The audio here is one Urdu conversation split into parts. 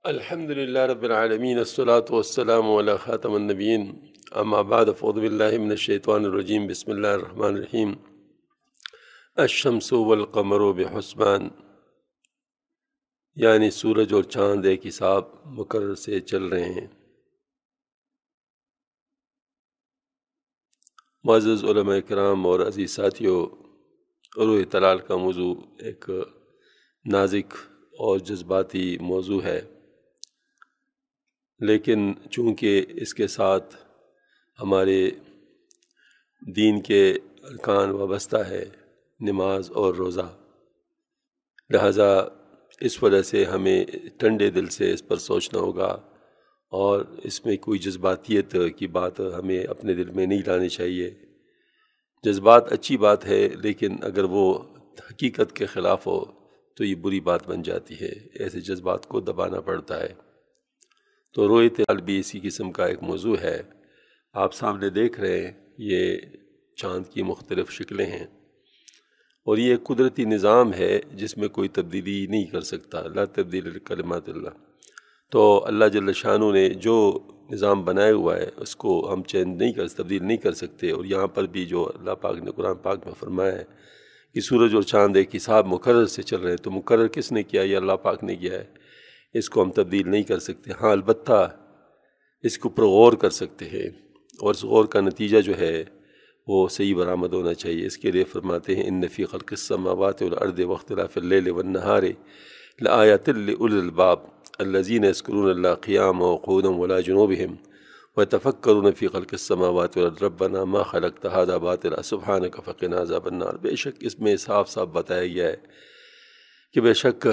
الحمد لله رب العالمين الصلاة والسلام على خاتم النبيين اما بعد فاعوذ بالله من الشيطان الرجيم بسم الله الرحمن الرحيم الشمس والقمر بحسبان یعنی سورج اور چاند ایک حساب مقرر سے چل رہے ہیں۔ معزز علماء کرام اور عزیز ساتھیوں، روح طلال کا موضوع ایک نازک اور جذباتی موضوع ہے، لیکن چونکہ اس کے ساتھ ہمارے دین کے ارکان وابستہ ہے، نماز اور روزہ، لہذا اس وجہ سے ہمیں ٹھنڈے دل سے اس پر سوچنا ہوگا، اور اس میں کوئی جذباتیت کی بات ہمیں اپنے دل میں نہیں لانی چاہیے۔ جذبات اچھی بات ہے، لیکن اگر وہ حقیقت کے خلاف ہو تو یہ بری بات بن جاتی ہے، ایسے جذبات کو دبانا پڑتا ہے۔ تو روح طلال بھی اسی قسم کا ایک موضوع ہے۔ آپ سامنے دیکھ رہے ہیں، یہ چاند کی مختلف شکلیں ہیں، اور یہ ایک قدرتی نظام ہے جس میں کوئی تبدیلی نہیں کر سکتا، لا تبدیل لکلمات اللہ۔ تو اللہ جل شانہ نے جو نظام بنایا ہوا ہے اس کو ہم چینج نہیں کر تبدیل نہیں کر سکتے۔ اور یہاں پر بھی جو اللہ پاک نے قرآن پاک میں فرمایا ہے کہ سورج اور چاند ایک حساب مقرر سے چل رہے ہیں، تو مقرر کس نے کیا؟ یہ اللہ پاک نے کیا ہے، اس کو ہم تبدیل نہیں کر سکتے۔ ہاں، البتہ اس کے اوپر غور کر سکتے ہیں، اور اس غور کا نتیجہ جو ہے وہ صحیح برآمد ہونا چاہیے۔ اس کے لیے فرماتے ہیں ان فی خلق السماوات والارض واختلاف اللیل والنہار لآیات لأولی الالباب الذین یذکرون اللہ قیاما وقعودا وعلی جنوبہم ویتفکرون فی خلق السماوات والارض ربنا ما خلقت ھذا باطلا سبحانک فقنا عذاب النار۔ بے شک اس میں صاف صاف بتایا گیا ہے کہ بے شک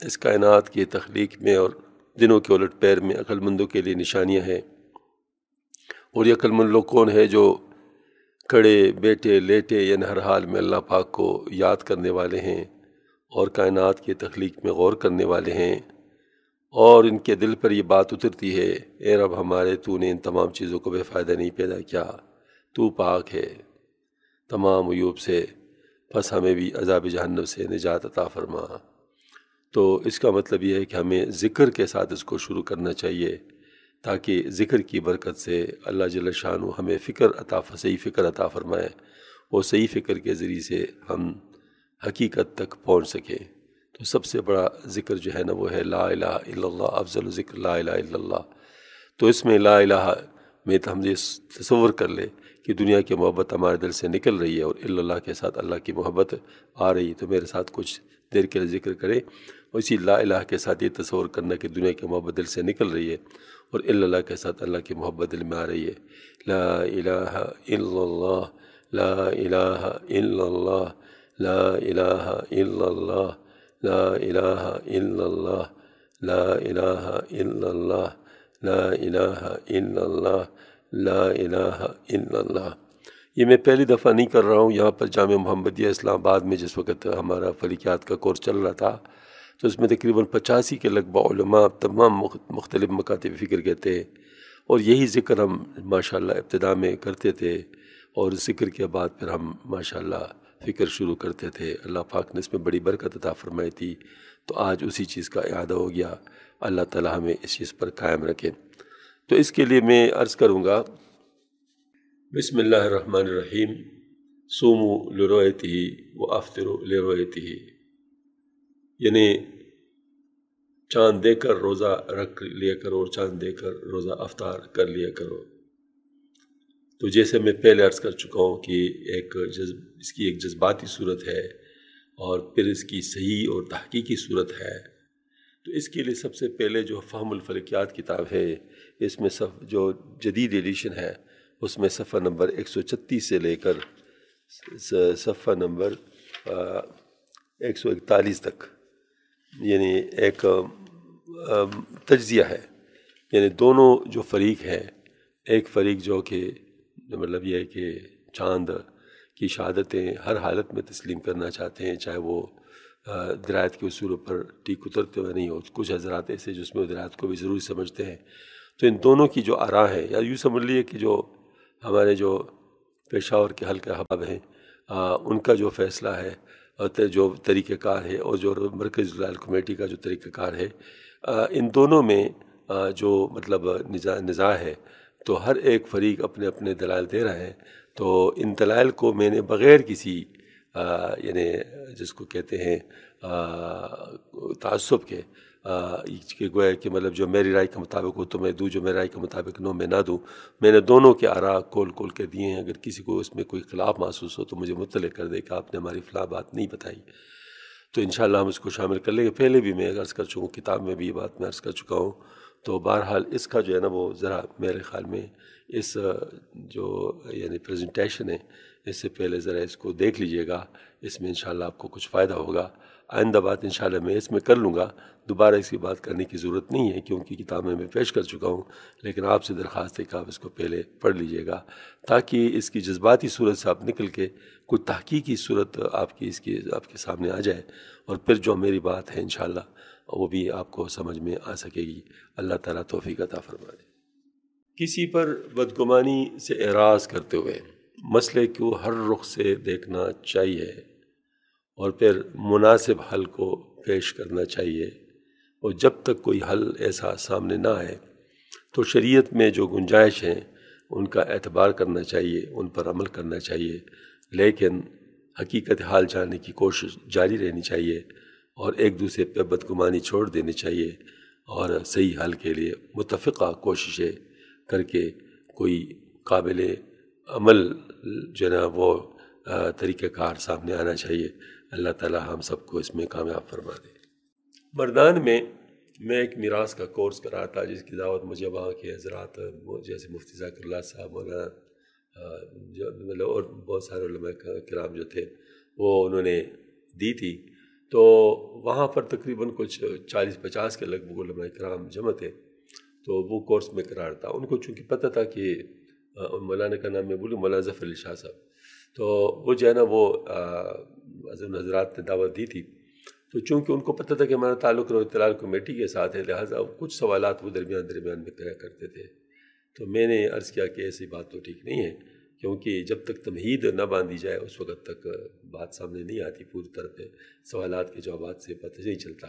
اس کائنات کی تخلیق میں اور دنوں کے الٹ پیر میں عقل مندوں کے لیے نشانیاں ہیں۔ اور یہ عقل مند لوگ کون ہے؟ جو کھڑے بیٹھے لیٹے یعنی ہر حال میں اللہ پاک کو یاد کرنے والے ہیں، اور کائنات کی تخلیق میں غور کرنے والے ہیں، اور ان کے دل پر یہ بات اترتی ہے، اے رب ہمارے، تو نے ان تمام چیزوں کو بے فائدہ نہیں پیدا کیا، تو پاک ہے تمام عیوب سے، بس ہمیں بھی عذاب جہنم سے نجات عطا فرما۔ تو اس کا مطلب یہ ہے کہ ہمیں ذکر کے ساتھ اس کو شروع کرنا چاہیے، تاکہ ذکر کی برکت سے اللہ جل شانہ ہمیں صحیح فکر عطا فرمائے، اور صحیح فکر کے ذریعے سے ہم حقیقت تک پہنچ سکیں۔ تو سب سے بڑا ذکر جو ہے نا وہ ہے لا الہ الا اللہ، افضل ذکر لا الہ الا اللہ۔ تو اس میں لا الہ میں ہم یہ تصور کر لے کہ دنیا کی محبت ہمارے دل سے نکل رہی ہے، اور الا اللہ کے ساتھ اللہ کی محبت آ رہی ہے، تو میرے ساتھ کچھ دیر کے لیے ذکر کرے، اور اسی لا الہ کے ساتھ یہ تصور کرنا کہ دنیا کی محبت دل سے نکل رہی ہے، اور الا اللہ کے ساتھ اللہ کی محبت دل میں آ رہی ہے۔ لا الہ الا اللہ، لا الہ الا اللہ، لا الہ الا اللہ، لا الہ الا اللہ، لا الہ الا اللہ، لا الہ الا اللہ، لا الہ الا اللہ۔ یہ میں پہلی دفعہ نہیں کر رہا ہوں، یہاں پر جامعہ محمدیہ اسلام آباد میں جس وقت ہمارا فلکیات کا کورس چل رہا تھا، تو اس میں تقریباً 85 کے لگ بھگ علماء تمام مختلف مکاتب فکر کے تھے، اور یہی ذکر ہم ماشاءاللہ ابتدا میں کرتے تھے، اور ذکر کے بعد پھر ہم ماشاءاللہ فکر شروع کرتے تھے۔ اللہ پاک نے اس میں بڑی برکت عطا فرمائی تھی، تو آج اسی چیز کا اعادہ ہو گیا۔ اللہ تعالی ہمیں اس چیز پر قائم رکھے۔ تو اس کے لیے میں عرض کروں گا، بسم اللہ الرحمن الرحیم، صوموا لرؤیتہ وافطروا لرؤیتہ، یعنی چاند دے کر روزہ رکھ لیا کرو، اور چاند دے کر روزہ افطار کر لیا کرو۔ تو جیسے میں پہلے عرض کر چکا ہوں کہ اس کی ایک جذباتی صورت ہے، اور پھر اس کی صحیح اور تحقیقی صورت ہے۔ تو اس کے لیے سب سے پہلے جو فہم الفلکیات کتاب ہے، اس میں جو جدید ایڈیشن ہے، اس میں صفحہ نمبر 136 سے لے کر صفحہ نمبر 141 تک، یعنی ایک تجزیہ ہے، یعنی دونوں جو فریق ہے، ایک فریق جو کہ مطلب یہ ہے کہ چاند کی شہادتیں ہر حالت میں تسلیم کرنا چاہتے ہیں، چاہے وہ درایت کے اصولوں پر ٹھیک اترتے ہوئے نہیں ہو۔ کچھ حضرات ایسے جو اس میں درایت کو بھی ضروری سمجھتے ہیں۔ تو ان دونوں کی جو آراء ہے، یا یوں سمجھ لیے کہ جو ہمارے جو پشاور کے حلقہ احباب ہیں، ان کا جو فیصلہ ہے، اور جو طریقہ کار ہے، اور جو مرکز دلائل کمیٹی کا جو طریقہ کار ہے، ان دونوں میں جو مطلب نزاع ہے، تو ہر ایک فریق اپنے اپنے دلائل دے رہا ہے، تو ان دلائل کو میں نے بغیر کسی یعنی جس کو کہتے ہیں تعصب کے کہ گویا کہ مطلب جو میری رائے کے مطابق ہو تو میں دوں، جو میری رائے کے مطابق نو میں نہ دوں، میں نے دونوں کے آراء کھول کے دیے ہیں۔ اگر کسی کو اس میں کوئی خلاف محسوس ہو تو مجھے مطلع کر دے کہ آپ نے ہماری فلاں بات نہیں بتائی، تو انشاءاللہ ہم اس کو شامل کر لیں گے۔ پہلے بھی میں عرض کر چکا ہوں، کتاب میں بھی یہ بات میں عرض کر چکا ہوں، تو بہرحال اس کا جو ہے نا وہ ذرا میرے خیال میں اس جو یعنی پریزنٹیشن ہے، اس سے پہلے ذرا اس کو دیکھ لیجئے گا، اس میں انشاءاللہ آپ کو کچھ فائدہ ہوگا۔ آئندہ بات انشاءاللہ میں اس میں کر لوں گا، دوبارہ اس کی بات کرنے کی ضرورت نہیں ہے کیونکہ کتاب میں پیش کر چکا ہوں، لیکن آپ سے درخواست ہے کہ آپ اس کو پہلے پڑھ لیجئے گا تاکہ اس کی جذباتی صورت سے آپ نکل کے کوئی تحقیقی صورت آپ کے سامنے آ جائے، اور پھر جو میری بات ہے انشاءاللہ وہ بھی آپ کو سمجھ میں آ سکے گی۔ اللہ تعالیٰ توفیق عطا فرمائے۔ کسی پر بدگمانی سے اعراض کرتے ہوئے مسئلے کو ہر رخ سے دیکھنا چاہیے اور پھر مناسب حل کو پیش کرنا چاہیے، اور جب تک کوئی حل ایسا سامنے نہ آئے تو شریعت میں جو گنجائش ہیں ان کا اعتبار کرنا چاہیے، ان پر عمل کرنا چاہیے، لیکن حقیقت حال جاننے کی کوشش جاری رہنی چاہیے اور ایک دوسرے پہ بدگمانی چھوڑ دینی چاہیے، اور صحیح حل کے لیے متفقہ کوششیں کر کے کوئی قابل عمل جو ہے نا وہ طریقہ کار سامنے آنا چاہیے۔ اللہ تعالیٰ ہم سب کو اس میں کامیاب فرما دے۔ مردان میں ایک میراث کا کورس کر رہا تھا جس کی دعوت مجھے وہاں کے حضرات جیسے مفتی ذاکر اللہ صاحب مطلب اور بہت سارے علماء کرام جو تھے وہ انہوں نے دی تھی، تو وہاں پر تقریباً کچھ 40-50 کے لگ بھگ علماء کرام جمع تھے، تو وہ کورس میں قرار تھا۔ ان کو چونکہ پتہ تھا کہ مولانا کا نام میں بولوں، مولانا ظفر علی شاہ صاحب، تو وہ جو ہے نا وہ حضرات نے دعوت دی تھی، تو چونکہ ان کو پتہ تھا کہ ہمارا تعلق اطلاع کمیٹی کے ساتھ ہے، لہٰذا کچھ سوالات وہ درمیان میں کیا کرتے تھے، تو میں نے عرض کیا کہ ایسی بات تو ٹھیک نہیں ہے، کیونکہ جب تک تمہید نہ باندھی جائے اس وقت تک بات سامنے نہیں آتی پوری طرح پہ، سوالات کے جوابات سے پتہ نہیں چلتا،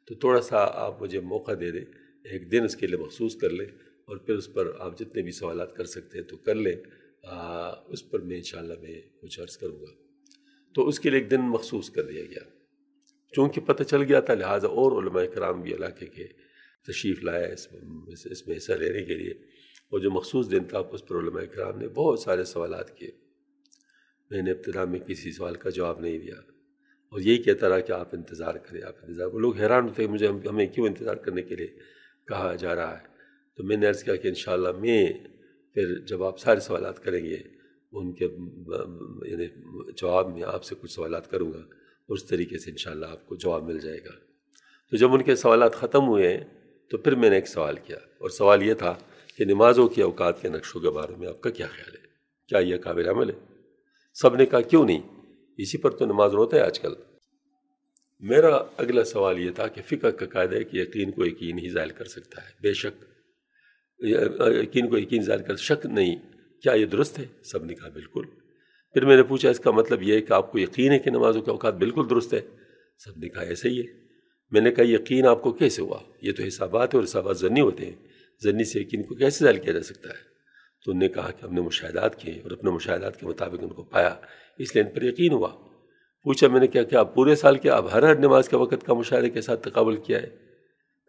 تو تھوڑا سا آپ مجھے موقع دے دیں، ایک دن اس کے لیے مخصوص کر لیں، اور پھر اس پر آپ جتنے بھی سوالات کر سکتے ہیں تو کر لیں، اس پر میں انشاءاللہ میں کچھ عرض کروں گا۔ تو اس کے لیے ایک دن مخصوص کر دیا گیا، چونکہ پتہ چل گیا تھا، لہٰذا اور علماء کرام بھی علاقے کے تشریف لائے اس میں حصہ لینے کے لیے، اور جو مخصوص دن تھا اس پر علماء کرام نے بہت سارے سوالات کیے۔ میں نے ابتدا میں کسی سوال کا جواب نہیں دیا اور یہی کہتا رہا کہ آپ انتظار کریں، آپ انتظار۔ وہ لوگ حیران ہوتے کہ ہمیں کیوں انتظار کرنے کے لیے کہا جا رہا ہے، تو میں نے عرض کیا کہ انشاءاللہ میں پھر جب آپ سارے سوالات کریں گے ان کے یعنی جواب میں آپ سے کچھ سوالات کروں گا، اس طریقے سے انشاءاللہ آپ کو جواب مل جائے گا۔ تو جب ان کے سوالات ختم ہوئے تو پھر میں نے ایک سوال کیا، اور سوال یہ تھا کہ نمازوں کے اوقات کے نقشوں کے بارے میں آپ کا کیا خیال ہے، کیا یہ قابل عمل ہے؟ سب نے کہا کیوں نہیں، اسی پر تو نماز روتا ہے آج کل۔ میرا اگلا سوال یہ تھا کہ فقہ کا قاعدہ ہے کہ یقین کو یقین ہی ظاہر کر سکتا ہے، بے شک یقین کو یقین ظاہر کر شک نہیں، کیا یہ درست ہے؟ سب نے کہا بالکل۔ پھر میں نے پوچھا اس کا مطلب یہ ہے کہ آپ کو یقین ہے کہ نمازوں کے اوقات بالکل درست ہے؟ سب نے کہا ایسے ہی ہے۔ میں نے کہا یقین آپ کو کیسے ہوا؟ یہ تو حسابات ہے اور حسابات ظنی ہوتے ہیں، ظنی سے یقین کو کیسے ظاہر کیا جا سکتا ہے؟ تو انہوں نے کہا کہ ہم نے مشاہدات کیے اور اپنے مشاہدات کے مطابق ان کو پایا، اس لیے ان پر یقین ہوا۔ پوچھا میں نے کہ آپ پورے سال کے آپ ہر نماز کے وقت کا مشاہدے کے ساتھ تقابل کیا ہے؟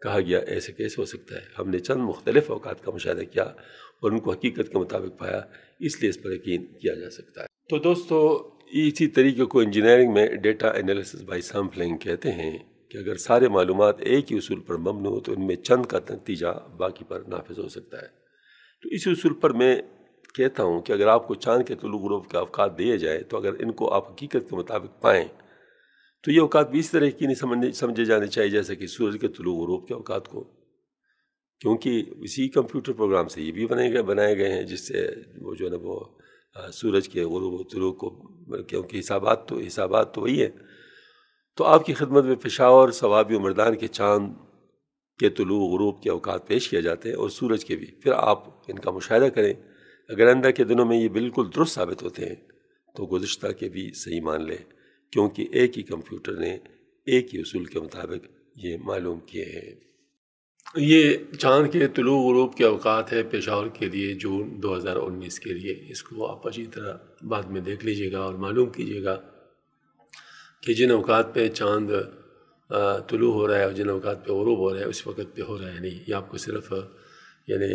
کہا گیا ایسے کیسے ہو سکتا ہے، ہم نے چند مختلف اوقات کا مشاہدہ کیا اور ان کو حقیقت کے مطابق پایا، اس لیے اس پر یقین کیا جا سکتا ہے۔ تو دوستو اسی طریقے کو انجینئرنگ میں ڈیٹا انالیسس بائی سیمپلنگ کہتے ہیں کہ اگر سارے معلومات ایک ہی اصول پر مبنی ہو تو ان میں چند کا نتیجہ باقی پر نافذ ہو سکتا ہے۔ تو اس اصول پر میں کہتا ہوں کہ اگر آپ کو چاند کے طلوع غروب کے اوقات دیے جائے تو اگر ان کو آپ حقیقت کے مطابق پائیں تو یہ اوقات بھی اس طرح کی نہیں سمجھے جانے چاہیے جیسے کہ سورج کے طلوع غروب کے اوقات کو، کیونکہ اسی کمپیوٹر پروگرام سے یہ بھی بنائے گئے ہیں جس سے وہ جو ہے نا وہ سورج کے غروب و طلوع کو، کیونکہ حسابات تو وہی ہے۔ تو آپ کی خدمت میں پشاور، صوابی و مردان کے چاند کے طلوع غروب کے اوقات پیش کیے جاتے ہیں اور سورج کے بھی، پھر آپ ان کا مشاہدہ کریں، اگر آئندہ کے دنوں میں یہ بالکل درست ثابت ہوتے ہیں تو گزشتہ کے بھی صحیح مان لیں، کیونکہ ایک ہی کمپیوٹر نے ایک ہی اصول کے مطابق یہ معلوم کیے ہیں۔ یہ چاند کے طلوع غروب کے اوقات ہے پشاور کے لیے جون 2019 کے لیے. اس کو آپ اچھی طرح بعد میں دیکھ لیجیے گا اور معلوم کیجیے گا کہ جن اوقات پہ چاند طلوع ہو رہا ہے اور جن اوقات پہ غروب ہو رہا ہے اس وقت پہ ہو رہا ہے نہیں. یہ آپ کو صرف یعنی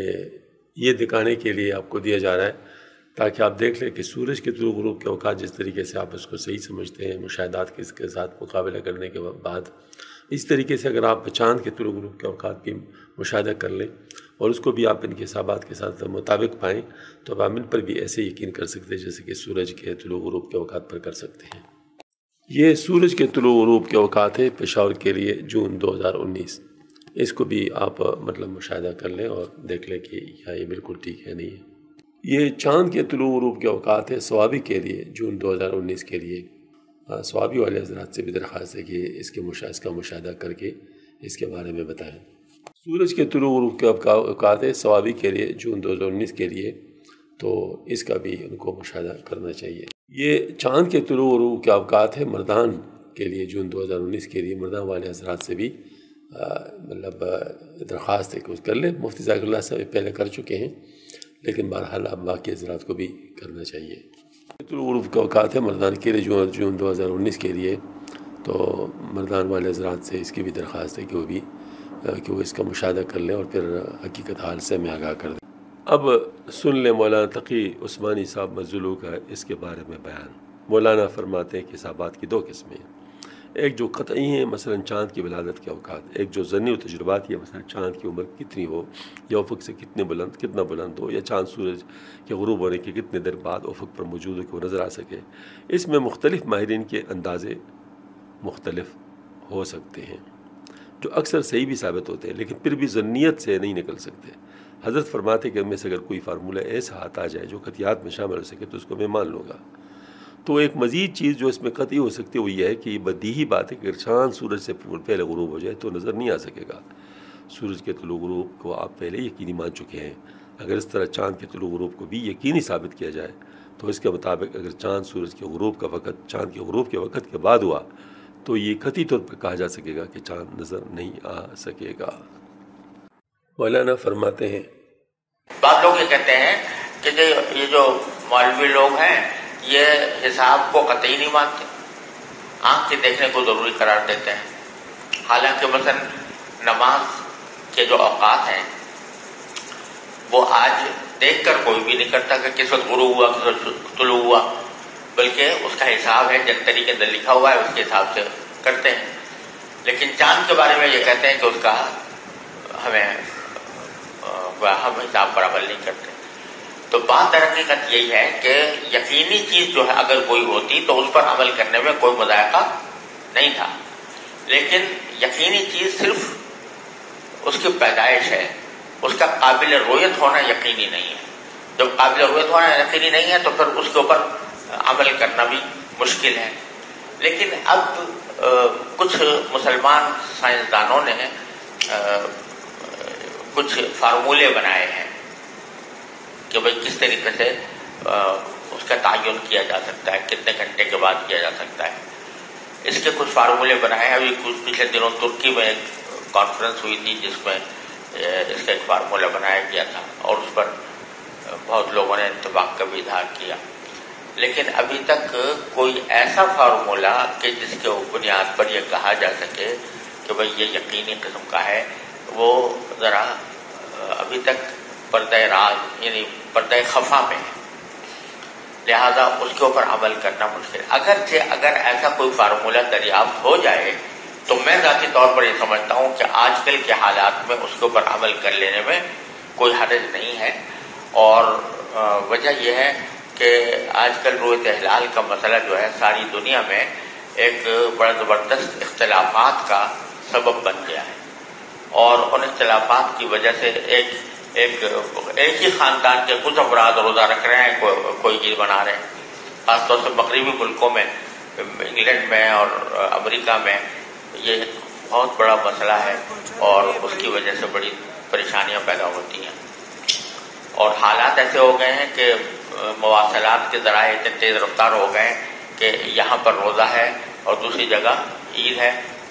یہ دکھانے کے لیے آپ کو دیا جا رہا ہے تاکہ آپ دیکھ لیں کہ سورج کے طلوع غروب کے اوقات جس طریقے سے آپ اس کو صحیح سمجھتے ہیں مشاہدات کے اس کے ساتھ مقابلہ کرنے کے بعد، اس طریقے سے اگر آپ چاند کے طلوع غروب کے اوقات بھی مشاہدہ کر لیں اور اس کو بھی آپ ان کے حسابات کے ساتھ مطابق پائیں تو آپ عامل پر بھی ایسے یقین کر سکتے ہیں جیسے کہ سورج کے طلوع غروب کے اوقات پر کر سکتے ہیں. یہ سورج کے طلوع غروب کے اوقات ہے پشاور کے لیے جون 2019. اس کو بھی آپ مطلب مشاہدہ کر لیں اور دیکھ لیں کہ یہ بالکل ٹھیک ہے نہیں ہے. یہ چاند کے طلوع غروب کے اوقات ہے سوابی کے لیے جون 2019 کے لیے. سوابی والے حضرات سے بھی درخواست ہے کہ اس کا مشاہدہ کر کے اس کے بارے میں بتائیں. سورج کے طلوع غروب کے اوقات ہے سوابی کے لیے جون 2019 کے لیے، تو اس کا بھی ان کو مشاہدہ کرنا چاہیے. یہ چاند کے طلوع غروب کے اوقات ہے مردان کے لیے جون 2019 کے لیے. مردان والے حضرات سے بھی مطلب درخواست ہے کہ اس کر لیں. مفتی ذاکر اللہ صاحب پہلے کر چکے ہیں لیکن بہرحال اب باقی حضرات کو بھی کرنا چاہیے. طلوع غروب کا اوقات ہے مردان کے لیے جون 2019 کے لیے، تو مردان والے حضرات سے اس کی بھی درخواست ہے کہ وہ اس کا مشاہدہ کر لیں اور پھر حقیقت حال سے ہمیں آگاہ کر دیں. اب سن لیں مولانا تقی عثمانی صاحب مزلو کا اس کے بارے میں بیان. مولانا فرماتے ہیں کہ حسابات کی دو قسمیں ہیں. ایک جو قطعی ہیں مثلا چاند کی ولادت کے اوقات، ایک جو ظنی و تجربات یہ مثلا چاند کی عمر کتنی ہو یا افق سے کتنا بلند ہو یا چاند سورج کے غروب ہونے کے کتنے دیر بعد افق پر موجود ہو کہ وہ نظر آ سکے. اس میں مختلف ماہرین کے اندازے مختلف ہو سکتے ہیں جو اکثر صحیح بھی ثابت ہوتے ہیں لیکن پھر بھی ظنیت سے نہیں نکل سکتے. حضرت فرماتے کہ ان میں سے اگر کوئی فارمولہ ایسا ہاتھ آ جائے جو قطعیات میں شامل ہو سکے تو اس کو میں مان لوں گا. تو ایک مزید چیز جو اس میں قطعی ہو سکتی ہے وہ یہ ہے کہ یہ بدیہی بات ہے کہ اگر چاند سورج سے پہلے غروب ہو جائے تو نظر نہیں آ سکے گا. سورج کے طلوع غروب کو آپ پہلے یقینی مان چکے ہیں. اگر اس طرح چاند کے طلوع غروب کو بھی یقینی ثابت کیا جائے تو اس کے مطابق اگر چاند سورج کے غروب کا وقت چاند کے غروب کے وقت کے بعد ہوا تو یہ قطعی طور پر کہا جا سکے گا کہ چاند نظر نہیں آ سکے گا. مولانا فرماتے ہیں بعض لوگ یہ کہتے ہیں کہ یہ جو مولوی لوگ ہیں یہ حساب کو قطعی نہیں مانتے، آنکھ کے دیکھنے کو ضروری قرار دیتے ہیں. حالانکہ مثلا نماز کے جو اوقات ہیں وہ آج دیکھ کر کوئی بھی نہیں کرتا کہ کس وقت غروب ہوا کس وقت طلوع ہوا، بلکہ اس کا حساب ہے جن طریقے اندر لکھا ہوا ہے اس کے حساب سے کرتے ہیں. لیکن چاند کے بارے میں یہ کہتے ہیں کہ اس کا ہم حساب پر عمل نہیں کرتے. تو بات در حقیقت یہی ہے کہ یقینی چیز جو ہے اگر کوئی ہوتی تو اس پر عمل کرنے میں کوئی مذائقہ نہیں تھا، لیکن یقینی چیز صرف اس کی پیدائش ہے، اس کا قابل رؤیت ہونا یقینی نہیں ہے. جب قابل رؤیت ہونا یقینی نہیں ہے تو پھر اس کے اوپر عمل کرنا بھی مشکل ہے. لیکن اب کچھ مسلمان سائنسدانوں نے کچھ فارمولے بنائے ہیں کہ بھئی کس طریقے سے اس کا تعین کیا جا سکتا ہے، کتنے گھنٹے کے بعد کیا جا سکتا ہے. اس کے کچھ فارمولے بنائے ہیں. ابھی کچھ پچھلے دنوں ترکی میں ایک کانفرنس ہوئی تھی جس میں اس کا ایک فارمولہ بنایا گیا تھا اور اس پر بہت لوگوں نے اتفاق کا بھی اظہار کیا. لیکن ابھی تک کوئی ایسا فارمولہ کہ جس کے بنیاد پر یہ کہا جا سکے کہ بھئی یہ یقینی قسم کا ہے وہ ذرا ابھی تک پردہ راز یعنی پردہ خفا میں ہے، لہذا اس کے اوپر عمل کرنا مشکل. اگرچہ اگر ایسا کوئی فارمولہ دریافت ہو جائے تو میں ذاتی طور پر یہ سمجھتا ہوں کہ آج کل کے حالات میں اس کے اوپر عمل کر لینے میں کوئی حرج نہیں ہے. اور وجہ یہ ہے کہ آج کل رؤیت ہلال کا مسئلہ جو ہے ساری دنیا میں ایک بڑا زبردست اختلافات کا سبب بن گیا ہے، اور ان اختلافات کی وجہ سے ایک ہی خاندان کے کچھ افراد روزہ رکھ رہے ہیں، کوئی عید بنا رہے ہیں. خاص طور سے مغربی ملکوں میں، انگلینڈ میں اور امریکہ میں یہ بہت بڑا مسئلہ ہے اور اس کی وجہ سے بڑی پریشانیاں پیدا ہوتی ہیں. اور حالات ایسے ہو گئے ہیں کہ مواصلات کے ذرائع اتنے تیز رفتار ہو گئے ہیں کہ یہاں پر روزہ ہے اور دوسری جگہ عید ہے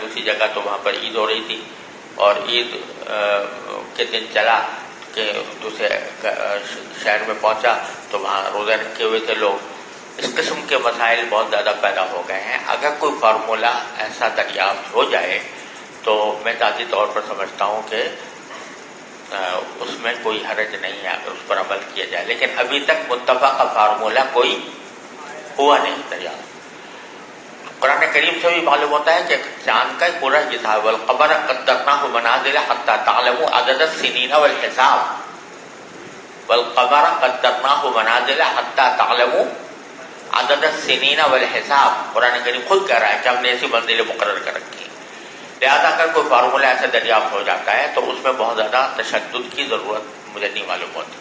دوسری جگہ تو وہاں پر عید ہو رہی تھی، اور عید کے دن چلا کہ دوسرے شہر میں پہنچا تو وہاں روزہ رکھے ہوئے تھے لوگ. اس قسم کے مسائل بہت زیادہ پیدا ہو گئے ہیں. اگر کوئی فارمولہ ایسا دریافت ہو جائے تو میں ذاتی طور پر سمجھتا ہوں کہ اس میں کوئی حرج نہیں ہے اگر اس پر عمل کیا جائے، لیکن ابھی تک متفق فارمولہ کوئی ہوا نہیں دریافت. قرآن کریم سے بھی معلوم ہوتا ہے کہ چاند کا پورا حساب، والقمر قدرناہ منازل حتی تعلموا عدد السنین والحساب، والقمر قدرناہ منازل حتی تعلموا عدد السنین والحساب. قرآن کریم خود کہہ رہا ہے کہ ہم نے ایسی منزلیں مقرر کر رکھی ہیں. لہذا اگر کوئی فارمولہ ایسا دریافت ہو جاتا ہے تو اس میں بہت زیادہ تشدد کی ضرورت مجھے نہیں معلوم ہوتی.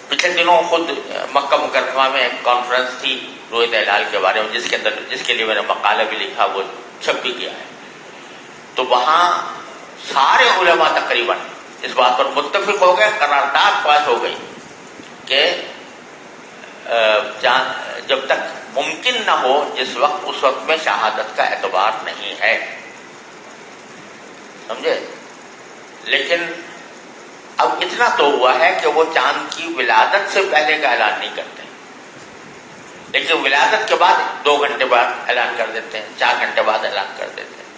پچھلے دنوں خود مکہ مکرمہ میں ایک کانفرنس تھی رویت ہلال کے بارے میں، جس کے لیے میں نے مقالہ بھی لکھا، وہ چھپ بھی کیا ہے. تو وہاں سارے علماء تقریباً اس بات پر متفق ہو گئے، قرارداد پاس ہو گئی کہ جب تک ممکن نہ ہو اس وقت میں شہادت کا اعتبار نہیں ہے. سمجھے؟ لیکن اب اتنا تو ہوا ہے کہ وہ چاند کی ولادت سے پہلے کا اعلان نہیں کرتے، لیکن ولادت کے بعد 2 گھنٹے بعد اعلان کر دیتے ہیں، 4 گھنٹے بعد اعلان کر دیتے ہیں.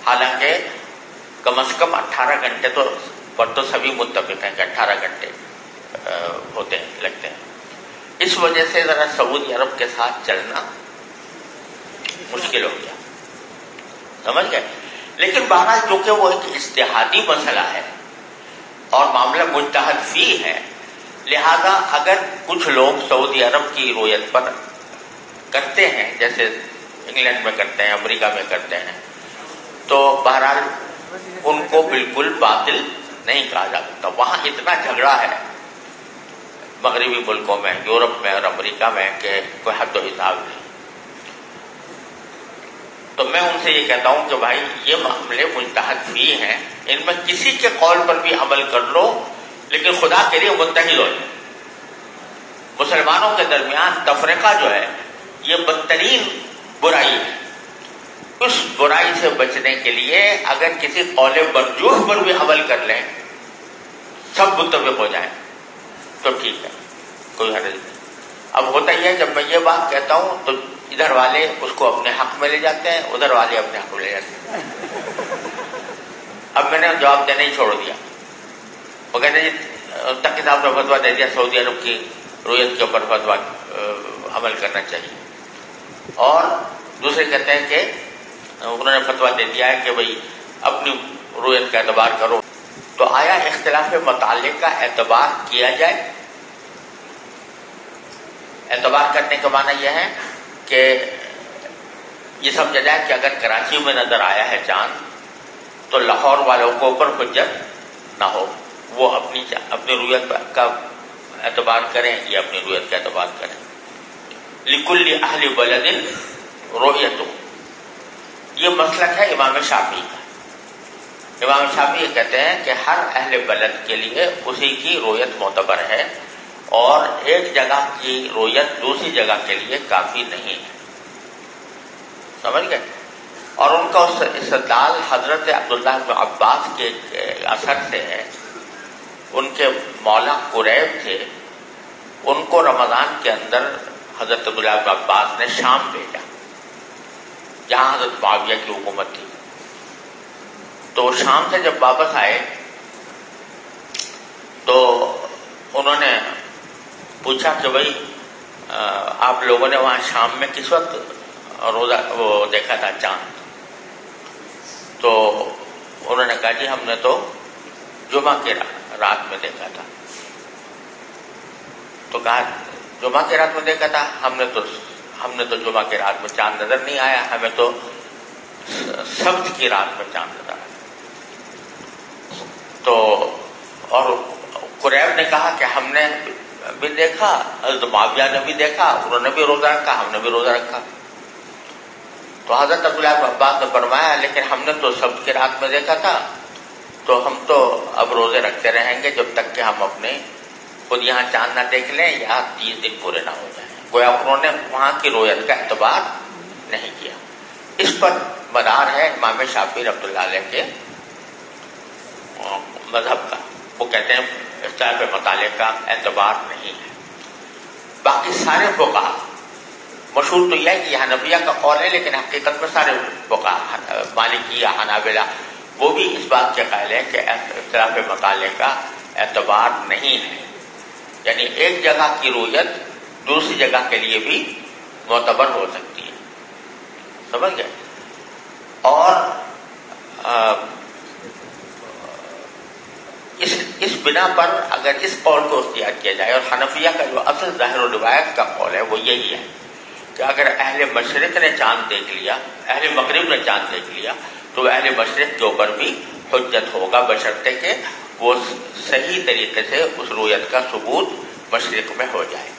حالانکہ کم از کم 18 گھنٹے تو سبھی متفق ہیں کہ 18 گھنٹے ہوتے ہیں، لگتے ہیں. اس وجہ سے ذرا سعودی عرب کے ساتھ چلنا مشکل ہو گیا، سمجھ گئے. لیکن بہرحال چونکہ وہ ایک اجتہادی مسئلہ ہے اور معاملہ مجتہد فی ہے، لہذا اگر کچھ لوگ سعودی عرب کی رویت پر کرتے ہیں، جیسے انگلینڈ میں کرتے ہیں، امریکہ میں کرتے ہیں، تو بہرحال ان کو بالکل باطل نہیں کہا جا سکتا. وہاں اتنا جھگڑا ہے مغربی ملکوں میں، یورپ میں اور امریکہ میں، کہ کوئی حد و حساب نہیں. تو میں ان سے یہ کہتا ہوں کہ بھائی یہ معاملے مجتہد فی ہیں، ان میں کسی کے قول پر بھی عمل کر لو، لیکن خدا کے لیے متحد ہو جائے. مسلمانوں کے درمیان تفرقہ جو ہے یہ بدترین برائی ہے. اس برائی سے بچنے کے لیے اگر کسی قول مرجوح پر بھی عمل کر لیں، سب متفق ہو جائیں تو ٹھیک ہے، کوئی حرج نہیں. اب ہوتا ہی ہے جب میں یہ بات کہتا ہوں تو ادھر والے اس کو اپنے حق میں لے جاتے ہیں، ادھر والے اپنے حق میں لے جاتے ہیں. اب میں نے جواب دینا ہی چھوڑ دیا. وہ کہتے ہیں جی تقی صاحب نے فتویٰ دے دیا سعودی عرب کی رویت کے اوپر فتویٰ عمل کرنا چاہیے، اور دوسرے کہتے ہیں کہ انہوں نے فتویٰ دے دیا ہے کہ بھئی اپنی رویت کا اعتبار کرو. تو آیا اختلاف متعلق کا اعتبار کیا جائے؟ اعتبار کرنے کا معنی یہ ہے کہ یہ سمجھا جائے کہ اگر کراچی میں نظر آیا ہے چاند تو لاہور والوں کو اوپر حجت نہ ہو، وہ اپنی رویت کا اعتبار کریں یا اپنی رویت کا اعتبار کریں. لکل اہل بلد رؤیت، یہ مسلک ہے امام شافعی کا. امام شافعی یہ کہتے ہیں کہ ہر اہل بلد کے لیے اسی کی رویت معتبر ہے، اور ایک جگہ کی رویت دوسری جگہ کے لیے کافی نہیں ہے. سمجھ گئے؟ اور ان کا استدلال حضرت عبداللہ بن عباس کے اثر سے ہے. ان کے مولا قریب تھے، ان کو رمضان کے اندر حضرت عبداللہ بن عباس نے شام بھیجا جہاں حضرت معاویہ کی حکومت تھی. تو شام سے جب واپس آئے تو انہوں نے پوچھا کہ بھائی آپ لوگوں نے وہاں شام میں کس وقت روزہ وہ دیکھا تھا چاند؟ تو انہوں نے کہا جی ہم نے تو جمعہ کی رات میں دیکھا تھا. تو کہا جمعہ کی رات میں دیکھا تھا؟ ہم نے تو جمعہ کی رات میں چاند نظر نہیں آیا، ہمیں تو سبت کی رات میں چاند نظر آیا. تو اور قریب نے کہا کہ ہم نے بھی دیکھا، حضرت معاویہ نے بھی دیکھا، انہوں نے بھی روزہ رکھا، ہم نے بھی روزہ رکھا. تو حضرت عبداللہ بن عباس نے فرمایا لیکن ہم نے تو سبت کی رات میں دیکھا تھا، تو ہم تو اب روزے رکھتے رہیں گے جب تک کہ ہم اپنے خود یہاں چاند نہ دیکھ لیں یا 30 دن پورے نہ ہو جائیں. گویا انہوں نے وہاں کی رویت کا اعتبار نہیں کیا. اس پر مدار ہے امام شافعی رحمۃ اللہ علیہ کے مذہب کا. وہ کہتے ہیں اختلاف مطالعے کا اعتبار نہیں ہے. باقی سارے فقہا، مشہور تو یہ ہے کہ یہ حنفیہ کا قول ہے، لیکن حقیقت میں سارے فقہا، مالکیہ، حنابلہ، وہ بھی اس بات کے قائل ہیں کہ اختلاف مطالعے کا اعتبار نہیں ہے. یعنی ایک جگہ کی رویت دوسری جگہ کے لیے بھی معتبر ہو سکتی ہے. سمجھ گئے؟ اور اس بنا پر اگر اس قول کو اختیار کیا جائے، اور حنفیہ کا جو اصل ظاہر و روایت کا قول ہے وہ یہی ہے کہ اگر اہل مشرق نے چاند دیکھ لیا، اہل مغرب نے چاند دیکھ لیا، تو اہل مشرق کے اوپر بھی حجت ہوگا، بشرطے کہ وہ صحیح طریقے سے اس رویت کا ثبوت مشرق میں ہو جائے.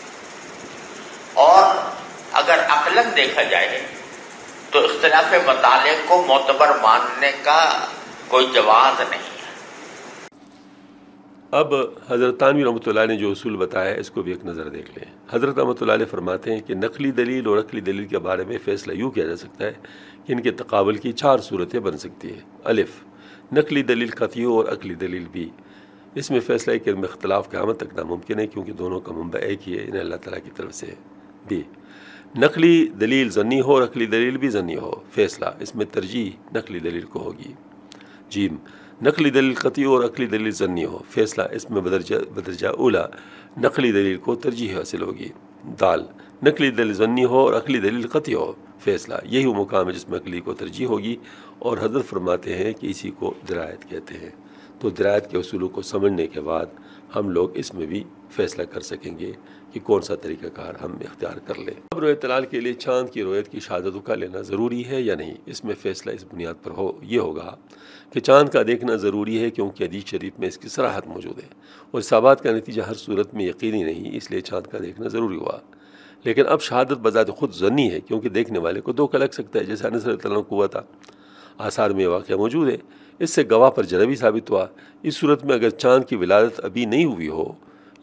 اور اگر عقلاً دیکھا جائے تو اختلاف مطالعے کو معتبر ماننے کا کوئی جواز نہیں ہے. اب حضرت تھانوی رحمۃ اللہ نے جو اصول بتایا ہے اس کو بھی ایک نظر دیکھ لیں. حضرت رحمۃ اللہ علیہ فرماتے ہیں کہ نقلی دلیل اور عقلی دلیل کے بارے میں فیصلہ یوں کیا جا سکتا ہے کہ ان کے تقابل کی 4 صورتیں بن سکتی ہیں. الف، نقلی دلیل قطعی اور عقلی دلیل بھی. اس میں فیصلہ ہے کہ ان میں اختلاف قیامت تک ناممکن ہے کیونکہ دونوں کا منبع ایک ہی ہے، انہیں اللہ تعالیٰ کی طرف سے ہے. بی، نقلی دلیل ظنی ہو اور عقلی دلیل بھی ظنی ہو، فیصلہ اس میں ترجیح نقلی دلیل کو ہوگی. جیم، نقلی دلیل قطعی اور عقلی دلیل ظنی ہو، فیصلہ اس میں بدرجہ اولا نقلی دلیل کو ترجیح حاصل ہوگی. دال، نقلی دلیل ظنی ہو اور عقلی دلیل قطعی ہو، فیصلہ یہی وہ مقام ہے جس میں عقلی کو ترجیح ہوگی. اور حضرت فرماتے ہیں کہ اسی کو درایت کہتے ہیں. تو درایت کے اصولوں کو سمجھنے کے بعد ہم لوگ اس میں بھی فیصلہ کر سکیں گے کہ کون سا طریقہ کار ہم اختیار کر لیں. اب رویت ہلال کے لیے چاند کی رویت کی شہادتوں کا لینا ضروری ہے یا نہیں؟ اس میں فیصلہ اس بنیاد پر یہ ہوگا کہ چاند کا دیکھنا ضروری ہے کیونکہ حدیث شریف میں اس کی صراحت موجود ہے، اور اس بات کا نتیجہ ہر صورت میں یقینی نہیں، اس لیے چاند کا دیکھنا ضروری ہوا. لیکن اب شہادت بذات خود ظنی ہے کیونکہ دیکھنے والے کو دھوکہ لگ سکتا ہے، جیسے انس رضی اللہ عنہ کو ہوا تھا. آثار میں واقعہ موجود ہے، اس سے گواہ پر جربی ثابت ہوا. اس صورت میں اگر چاند کی ولادت ابھی نہیں ہوئی ہو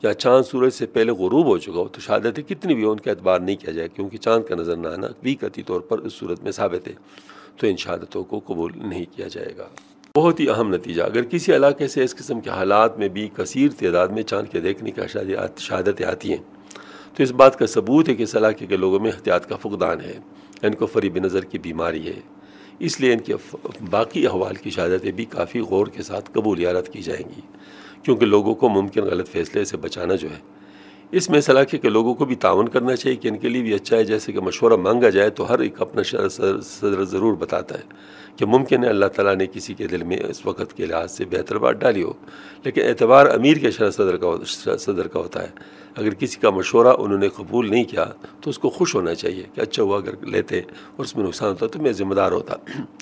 یا چاند سورج سے پہلے غروب ہو چکا ہو تو شہادتیں کتنی بھی ہو ان کا اعتبار نہیں کیا جائے، کیونکہ چاند کا نظر نہ آنا بھی قطعی طور پر اس صورت میں ثابت ہے، تو ان شہادتوں کو قبول نہیں کیا جائے گا. بہت ہی اہم نتیجہ، اگر کسی علاقے سے اس قسم کے حالات میں بھی کثیر تعداد میں چاند کے دیکھنے کا شہادتیں آتی ہیں تو اس بات کا ثبوت ہے کہ اس علاقے کے لوگوں میں احتیاط کا فقدان ہے، ان کو فریب نظر کی بیماری ہے. اس لیے ان کے باقی احوال کی شہادتیں بھی کافی غور کے ساتھ قبول یا رد کی جائیں گی، کیونکہ لوگوں کو ممکن غلط فیصلے سے بچانا جو ہے، اس میں اس علاقے کے لوگوں کو بھی تعاون کرنا چاہیے کہ ان کے لیے بھی اچھا ہے. جیسے کہ مشورہ مانگا جائے تو ہر ایک اپنا صدر ضرور بتاتا ہے کہ ممکن ہے اللہ تعالیٰ نے کسی کے دل میں اس وقت کے لحاظ سے بہتر بات ڈالی ہو، لیکن اعتبار امیر کے صدر کا ہوتا ہے. اگر کسی کا مشورہ انہوں نے قبول نہیں کیا تو اس کو خوش ہونا چاہیے کہ اچھا ہوا اگر لیتے اور اس میں نقصان ہوتا تو میں ذمہ دار ہوتا.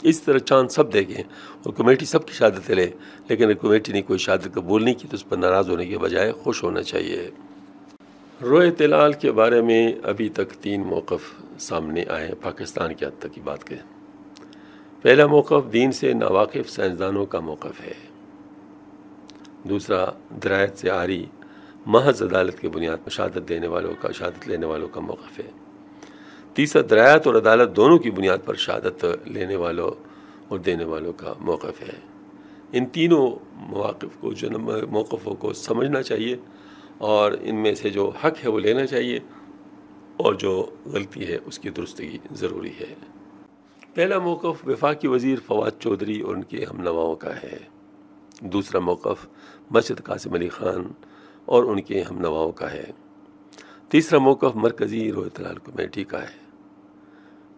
اس طرح چاند سب دیکھیں اور کمیٹی سب کی شہادتیں لے، لیکن اگر کمیٹی نے کوئی شہادت قبول نہیں کی تو اس پر ناراض ہونے کے بجائے خوش ہونا چاہیے. رویت ہلال کے بارے میں ابھی تک 3 موقف سامنے آئے ہیں پاکستان کے حد تک کی بات کریں. پہلا موقف دین سے ناواقف سائنسدانوں کا موقف ہے. دوسرا درایت سے عاری محض عدالت کے بنیاد پر شہادت لینے والوں کا موقف ہے. تیسرا درایت اور عدالت دونوں کی بنیاد پر شہادت لینے والوں اور دینے والوں کا موقف ہے. ان تینوں موقفوں کو سمجھنا چاہیے اور ان میں سے جو حق ہے وہ لینا چاہیے اور جو غلطی ہے اس کی درستگی ضروری ہے. پہلا موقف وفاقی وزیر فواد چودھری اور ان کے ہم نواؤں کا ہے. دوسرا موقف مسجد قاسم علی خان اور ان کے ہم نواؤں کا ہے. تیسرا موقف مرکزی رویت ہلال کمیٹی کا ہے.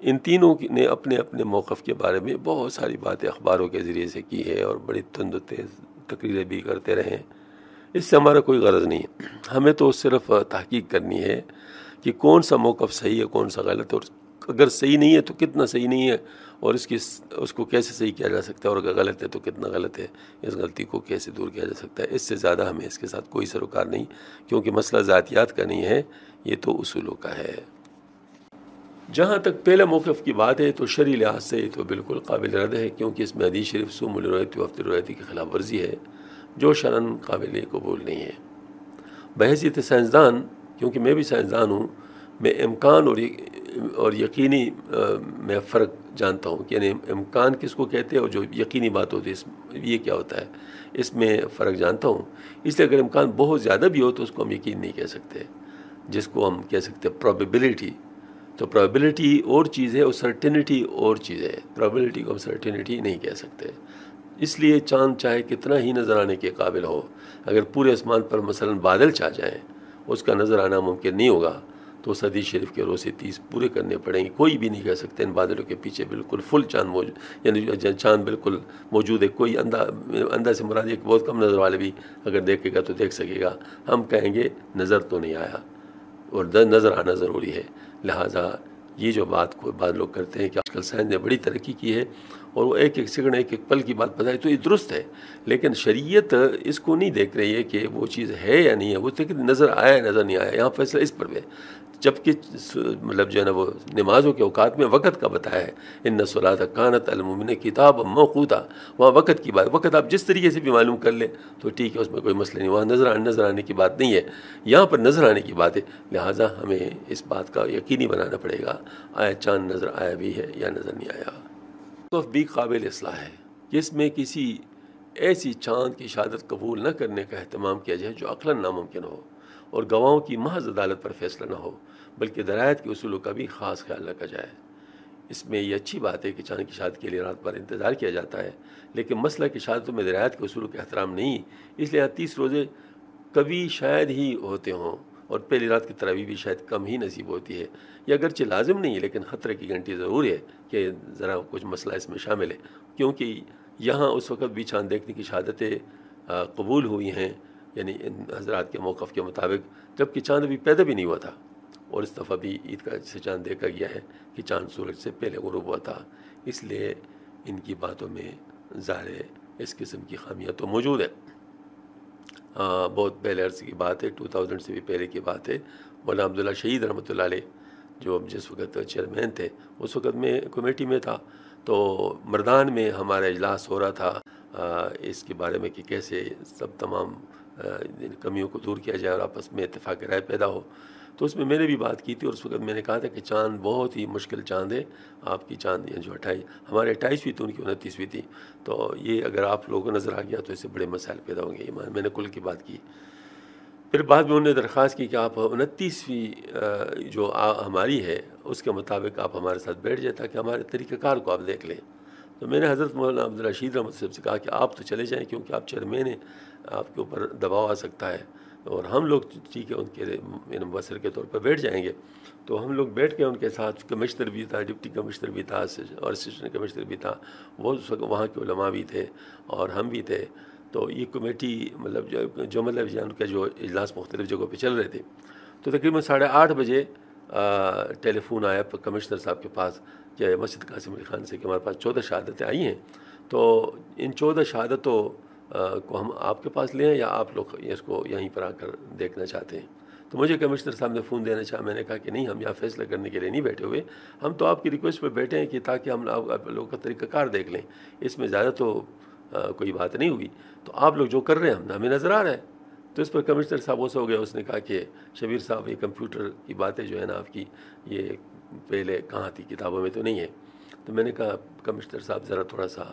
ان تینوں نے اپنے اپنے موقف کے بارے میں بہت ساری باتیں اخباروں کے ذریعے سے کی ہے اور بڑی تند و تیز تقریریں بھی کرتے رہے. اس سے ہمارا کوئی غرض نہیں ہے، ہمیں تو صرف تحقیق کرنی ہے کہ کون سا موقف صحیح ہے کون سا غلط ہے، اور اگر صحیح نہیں ہے تو کتنا صحیح نہیں ہے اور اس کو کیسے صحیح کیا جا سکتا ہے، اور اگر غلط ہے تو کتنا غلط ہے، اس غلطی کو کیسے دور کیا جا سکتا ہے. اس سے زیادہ ہمیں اس کے ساتھ کوئی سروکار نہیں، کیونکہ مسئلہ ذاتیات کا نہیں ہے، یہ تو اصولوں کا ہے. جہاں تک پہلا موقف کی بات ہے تو شرعی لحاظ سے یہ تو بالکل قابل رد ہے، کیونکہ اس میں حدیث شریف سوم الرویت و افطر الرویت کی خلاف ورزی ہے جو شرعاً قابل قبول نہیں ہے. بحیثیت سائنسدان، کیونکہ میں بھی سائنسدان ہوں، میں امکان اور اور یقینی میں فرق جانتا ہوں کہ یعنی امکان کس کو کہتے ہیں اور جو یقینی بات ہوتی ہے یہ کیا ہوتا ہے، اس میں فرق جانتا ہوں. اس لیے اگر امکان بہت زیادہ بھی ہو تو اس کو ہم یقین نہیں کہہ سکتے، جس کو ہم کہہ سکتے ہیں پرابیبلٹی. تو پرابیبلٹی اور چیز ہے اور سرٹینٹی اور چیز ہے. پرابیبلٹی کو ہم سرٹینٹی نہیں کہہ سکتے. اس لیے چاند چاہے کتنا ہی نظر آنے کے قابل ہو، اگر پورے آسمان پر مثلا بادل چھا جائیں اس کا نظر آنا ممکن نہیں ہوگا، تو اس حدیث شریف کے روزے 30 پورے کرنے پڑیں گے. کوئی بھی نہیں کہہ سکتے ان بادلوں کے پیچھے بالکل فل چاند موجود، یعنی چاند بالکل موجود ہے. کوئی اندھا سے مراد ایک بہت کم نظر والے بھی اگر دیکھے گا تو دیکھ سکے گا. ہم کہیں گے نظر تو نہیں آیا، اور نظر آنا ضروری ہے. لہٰذا یہ جو بات کو بعض لوگ کرتے ہیں کہ آج کل سائنس نے بڑی ترقی کی ہے اور وہ ایک ایک سیکنڈ ایک ایک پل کی بات بتائے، تو یہ درست ہے، لیکن شریعت اس کو نہیں دیکھ رہی ہے کہ وہ چیز ہے یا نہیں ہے. وہ کہ نظر آیا نظر نہیں آیا، یہاں فیصلہ اس پر ہے. جبکہ مطلب جو ہے نا وہ نمازوں کے اوقات میں وقت کا بتایا ہے، ان الصلاۃ کانت علی المؤمنین کتابا موقوتا. وہاں وقت کی بات، وقت آپ جس طریقے سے بھی معلوم کر لیں تو ٹھیک ہے، اس میں کوئی مسئلہ نہیں. وہاں نظر آنے کی بات نہیں ہے، یہاں پر نظر آنے کی بات ہے. لہٰذا ہمیں اس بات کا یقینی بنانا پڑے گا آیا چاند نظر آیا بھی ہے یا نظر نہیں آیا. تو بھی قابل اصلاح ہے کہ اس میں کسی ایسی چاند کی شہادت قبول نہ کرنے کا اہتمام کیا جائے جو عقلاً ناممکن ہو اور گواہوں کی محض عدالت پر فیصلہ نہ ہو، بلکہ درایت کے اصولوں کا بھی خاص خیال رکھا جائے. اس میں یہ اچھی بات ہے کہ چاند کی شہادت کے لیے رات بھر انتظار کیا جاتا ہے، لیکن مسئلہ کی شہادتوں میں درایت کے اصولوں کا احترام نہیں. اس لیے 30 روزے کبھی شاید ہی ہوتے ہوں اور پہلی رات کی تراویح بھی شاید کم ہی نصیب ہوتی ہے. یہ اگرچہ لازم نہیں ہے لیکن خطرے کی گھنٹی ضرور ہے کہ ذرا کچھ مسئلہ اس میں شامل ہے، کیونکہ یہاں اس وقت بھی چاند دیکھنے کی شہادتیں قبول ہوئی ہیں، یعنی ان حضرات کے موقف کے مطابق، جبکہ چاند ابھی پیدا بھی نہیں ہوا تھا. اور اس دفعہ بھی عید کا سے چاند دیکھا گیا ہے کہ چاند سورج سے پہلے غروب ہوا تھا. اس لیے ان کی باتوں میں ظاہر اس قسم کی خامیاں تو موجود ہے. بہت پہلے عرصے کی بات ہے، 2000 سے بھی پہلے کی بات ہے. مولانا عبداللہ شہید رحمۃ اللہ علیہ جو جس وقت چیئرمین تھے، اس وقت میں کمیٹی میں تھا، تو مردان میں ہمارا اجلاس ہو رہا تھا اس کے بارے میں کہ کیسے سب تمام کمیوں کو دور کیا جائے اور آپس میں اتفاق رائے پیدا ہو. تو اس میں میں نے بھی بات کی تھی اور اس وقت میں نے کہا تھا کہ چاند بہت ہی مشکل چاند ہے. آپ کی چاند یہ جو 28 ہمارے 28ویں تھی، ان کی 29ویں تھی، تو یہ اگر آپ لوگوں کو نظر آ گیا تو اس سے بڑے مسائل پیدا ہوں گے. میں نے کل کی بات کی. پھر بعد میں انہوں نے درخواست کی کہ آپ 29ویں جو ہماری ہے اس کے مطابق آپ ہمارے ساتھ بیٹھ جائیں تاکہ ہمارے طریقہ کار کو آپ دیکھ لیں. تو میں نے حضرت مولانا عبداللہ شہید رحمۃ اللہ سے کہا کہ آپ تو چلے جائیں کیونکہ آپ چیئرمین ہیں، آپ کے اوپر دباؤ آ سکتا ہے، اور ہم لوگ ٹھیک ہے ان کے مبصر کے طور پر بیٹھ جائیں گے. تو ہم لوگ بیٹھ کے ان کے ساتھ، کمشنر بھی تھا، ڈپٹی کمشنر بھی تھا اور اسسٹنٹ کمشنر بھی تھا، وہ وہاں کے علماء بھی تھے اور ہم بھی تھے. تو یہ کمیٹی مطلب جو مطلب ان کے جو اجلاس مختلف جگہوں پہ چل رہے تھے، تو تقریباً 8:30 بجے ٹیلی فون آیا کمشنر صاحب کے پاس کہ مسجد قاسم علی خان سے کہ ہمارے پاس 14 شہادتیں آئی ہیں، تو ان 14 شہادتوں کو ہم آپ کے پاس لیں یا آپ لوگ اس کو یہیں پر آ کر دیکھنا چاہتے ہیں. تو مجھے کمشنر صاحب نے فون دینا چاہا. میں نے کہا کہ نہیں، ہم یہاں فیصلہ کرنے کے لیے نہیں بیٹھے ہوئے، ہم تو آپ کی ریکویسٹ پہ بیٹھے ہیں کہ تاکہ ہم آپ لوگوں کا طریقہ کار دیکھ لیں. اس میں زیادہ تو کوئی بات نہیں ہوئی، تو آپ لوگ جو کر رہے ہیں ہمیں نظر آ رہا ہے. تو اس پر کمشنر صاحب غصہ ہو گیا. اس نے کہا کہ شبیر صاحب یہ کمپیوٹر کی باتیں جو ہے نا آپ کی، یہ پہلے کہاں تھی، کتابوں میں تو نہیں ہے. تو میں نے کہا کمشنر صاحب ذرا تھوڑا سا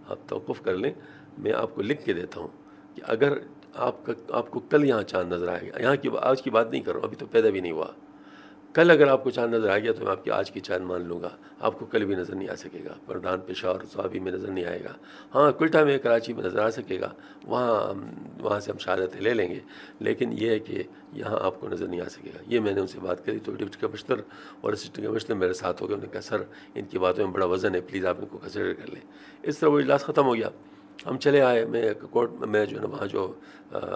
آپ توقف کر لیں، میں آپ کو لکھ کے دیتا ہوں کہ اگر آپ کو کل یہاں چاند نظر آئے گا، یہاں کی آج کی بات نہیں کر رہا ہوں، ابھی تو پیدا بھی نہیں ہوا، کل اگر آپ کو چاند نظر آ گیا تو میں آپ کی آج کی چاند مان لوں گا، آپ کو کل بھی نظر نہیں آ سکے گا. پردھان پشاور صحابی میں نظر نہیں آئے گا، ہاں کوئٹہ میں کراچی میں نظر آ سکے گا، وہاں سے ہم شہادتیں لے لیں گے، لیکن یہ ہے کہ یہاں آپ کو نظر نہیں آ سکے گا. یہ میں نے ان سے بات کری. تو ڈپٹی کمشنر اور اسسٹنٹ کمشنر میرے ساتھ ہو گئے. انہوں نے کہا سر ان کی باتوں میں بڑا وزن ہے، پلیز آپ ان کو کنسیڈر کر لیں. اس طرح وہ اجلاس ختم ہو گیا. ہم چلے آئے. میں کورٹ میں جو ہے نا وہاں جو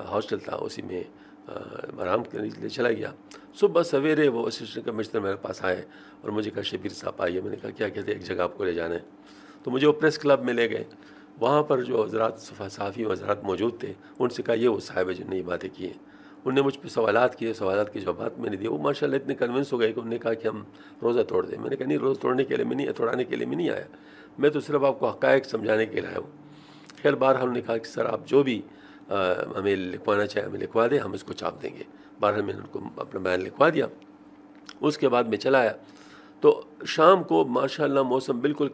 ہاسٹل تھا اسی میں آرام کرنے کے لیے چلا گیا. صبح سویرے وہ اسسٹنٹ کمشنر میرے پاس آئے اور مجھے کہا شبیر صاحب آئیے. میں نے کہا کیا کہتے ہیں، ایک جگہ آپ کو لے جانا ہے. تو مجھے وہ پریس کلب میں لے گئے. وہاں پر جو حضرات صحافی و حضرات موجود تھے ان سے کہا یہ وہ صاحب ہے جن نے یہ باتیں کی ہیں. انہوں نے مجھ پہ سوالات کیے، سوالات کے جوابات میں نے دیے. وہ ماشاء اللہ اتنے کنونس ہو گئے کہ انہوں نے کہا کہ ہم روزہ توڑ دیں. میں نے کہا نہیں، روزہ توڑنے کے لیے میں نہیں، توڑانے کے لیے میں نہیں آیا، میں تو صرف آپ کو حقائق سمجھانے کے لیے آیا ہوں. خیر بہرحال ہم نے کہا کہ سر آپ جو بھی ہمیں لکھوانا چاہے ہمیں لکھوا دیں، ہم اس کو چھاپ دیں گے. بہرحال میں نے ان کو اپنا بیان لکھوا دیا. اس کے بعد میں چلا آیا. تو شام کو ماشاءاللہ موسم بالکل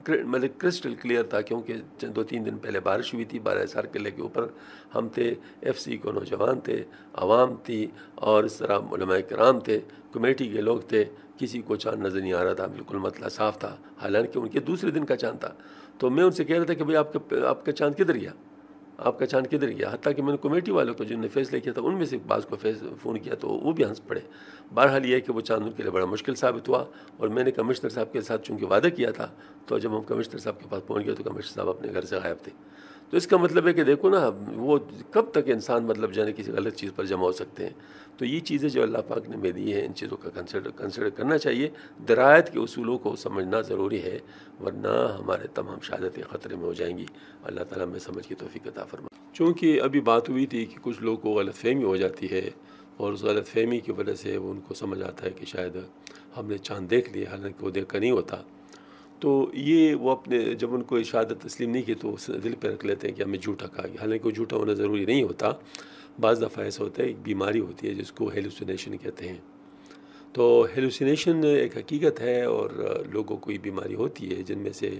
مطلب کرسٹل کلیئر تھا، کیونکہ 2-3 دن پہلے بارش ہوئی تھی 12 سار قلعے کے اوپر. ہم تھے، ایف سی کو نوجوان تھے، عوام تھی، اور اس طرح علماء کرام تھے، کمیٹی کے لوگ تھے. کسی کو چاند نظر نہیں آ رہا تھا، بالکل مطلع صاف تھا، حالانکہ ان کے دوسرے دن کا چاند تھا. تو میں ان سے کہہ رہا تھا کہ بھئی آپ کا چاند کدھر گیا، آپ کا چاند کدھر گیا. حتیٰ کہ میں نے کمیٹی والوں کو جنہوں نے فیصلہ کیا تھا ان میں سے بعض کو فون کیا تو وہ بھی ہنس پڑے. بہرحال یہ ہے کہ وہ چاند ان کے لیے بڑا مشکل ثابت ہوا. اور میں نے کمشنر صاحب کے ساتھ چونکہ وعدہ کیا تھا، تو جب ہم کمشنر صاحب کے پاس پہنچ گئے تو کمشنر صاحب اپنے گھر سے غائب تھے. تو اس کا مطلب ہے کہ دیکھو نا، وہ کب تک انسان مطلب جانے کسی غلط چیز پر جمع ہو سکتے ہیں. تو یہ چیزیں جو اللہ پاک نے ہمیں دی ہیں، ان چیزوں کا کنسیڈر کرنا چاہیے. درایت کے اصولوں کو سمجھنا ضروری ہے، ورنہ ہمارے تمام شہادتیں خطرے میں ہو جائیں گی. اللہ تعالیٰ ہمیں سمجھ کی توفیق عطا فرمائے. چونکہ ابھی بات ہوئی تھی کہ کچھ لوگوں کو غلط فہمی ہو جاتی ہے، اور اس غلط فہمی کی وجہ سے ان کو سمجھ آتا ہے کہ شاید ہم نے چاند دیکھ لیا، حالانکہ وہ دیکھا نہیں ہوتا. تو یہ وہ اپنے جب ان کو شہادت تسلیم نہیں کی تو دل پہ رکھ لیتے ہیں کہ ہمیں جھوٹا کہا گیا، حالانکہ وہ جھوٹا ہونا ضروری نہیں ہوتا. بعض دفعہ ایسا ہوتا ہے، ایک بیماری ہوتی ہے جس کو ہیلوسینیشن کہتے ہیں. تو ہیلوسینیشن ایک حقیقت ہے، اور لوگوں کو یہ بیماری ہوتی ہے جن میں سے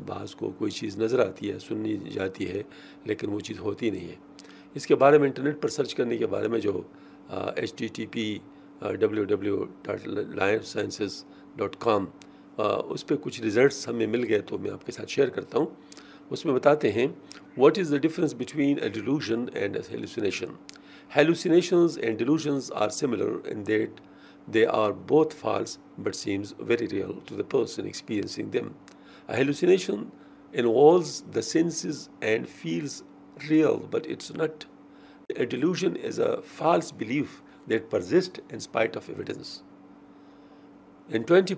بعض کو کوئی چیز نظر آتی ہے، سنی جاتی ہے، لیکن وہ چیز ہوتی نہیں ہے. اس کے بارے میں انٹرنیٹ پر سرچ کرنے کے بارے میں جو http www.lifesciences.com اس پہ کچھ ریزلٹس ہمیں مل گئے تو میں آپ کے ساتھ شیئر کرتا ہوں. اس میں بتاتے ہیں what is the difference between a delusion and a hallucination. Hallucinations and delusions are similar in that they are both false but seems very real to the person experiencing them. A hallucination involves the senses and feels real, but it's not. A delusion is a false belief that persists in spite of evidence. And 20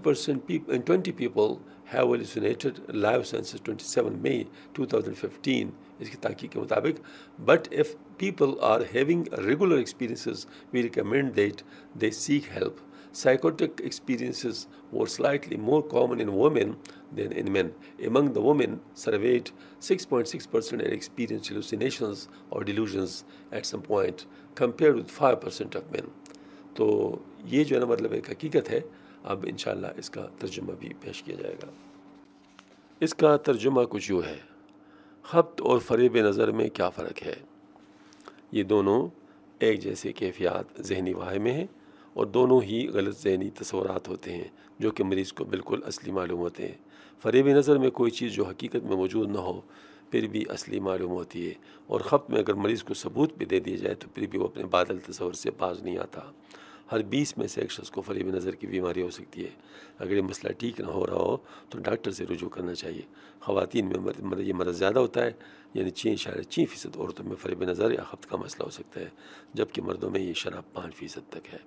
people have hallucinated. Live Sciences 27 May 2015 اس کی تحقیق کے مطابق. But if people are having regular experiences, we recommend that they seek help. Psychotic experiences were slightly more common in women than in men. Among the women surveyed, 6.6% had experienced hallucinations or delusions at some point, compared with 5% of men. تو یہ جو ہے نا مطلب ایک حقیقت ہے. اب انشاءاللہ اس کا ترجمہ بھی پیش کیا جائے گا. اس کا ترجمہ کچھ یوں ہے: خبط اور فریب نظر میں کیا فرق ہے؟ یہ دونوں ایک جیسے کیفیات ذہنی واحد میں ہیں، اور دونوں ہی غلط ذہنی تصورات ہوتے ہیں جو کہ مریض کو بالکل اصلی معلوم ہوتے ہیں. فریب نظر میں کوئی چیز جو حقیقت میں موجود نہ ہو پھر بھی اصلی معلوم ہوتی ہے، اور خبط میں اگر مریض کو ثبوت بھی دے دیا جائے تو پھر بھی وہ اپنے باطل تصور سے باز نہیں آتا. ہر 20 میں سے ایک شخص کو فریب نظر کی بیماری ہو سکتی ہے. اگر یہ مسئلہ ٹھیک نہ ہو رہا ہو تو ڈاکٹر سے رجوع کرنا چاہیے. خواتین میں یہ مرض زیادہ ہوتا ہے، یعنی 6.6% عورتوں میں فریب نظر یا خبط کا مسئلہ ہو سکتا ہے، جبکہ مردوں میں یہ شرح 5% تک ہے.